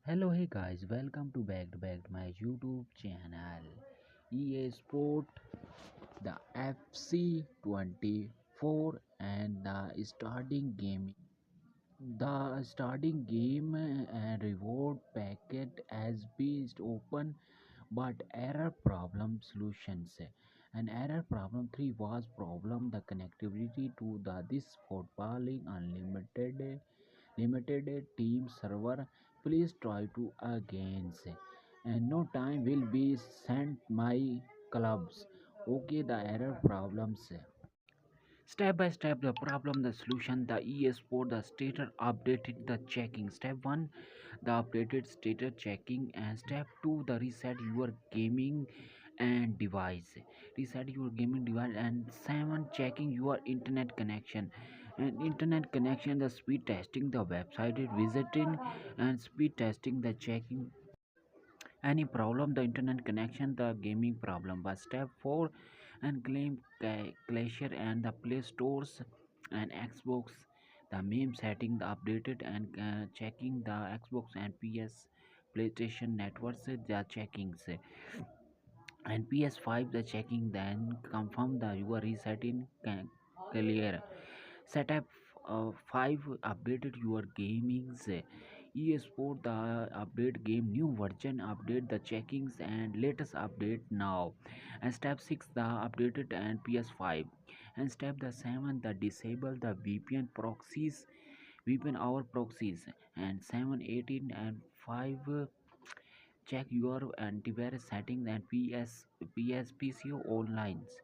Hello, hey guys, welcome to back my YouTube channel. EA Sport, the FC24 and the starting game and reward packet has been open, but error problem solutions. An error problem 3 was problem the connectivity to the this footballing unlimited limited team server. Please try to again say, and no time will be sent my clubs. Okay, the error problems. Step by step, the problem, the solution, the ES4, the status updated, the checking. Step 1, the updated status checking, and step 2, the reset your gaming and device. Reset your gaming device, and 7, checking your internet connection. And internet connection, the speed testing, the website it visiting, and speed testing, the checking any problem the internet connection the gaming problem. But step 4 and claim glacier and the play stores and xbox the meme setting the updated and checking the xbox and playstation networks the checkings and PS5 the checking, then confirm the your reset in clear setup. 5 updated your gamings. Sport the update game new version update the checkings and latest update now. And step 6 the updated and PS5. And step the 7 the disable the VPN proxies, VPN our proxies. And 7 18 and 5 check your antivirus settings and PCO onlines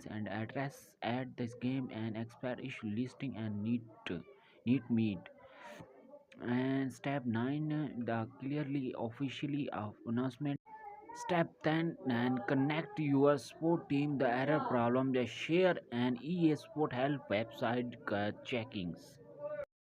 and address at this game and expert issue listing and need meet. And step 9 the clearly officially announcement. Step 10 and connect your sport team the error problem they share and EA Sport help website checkings.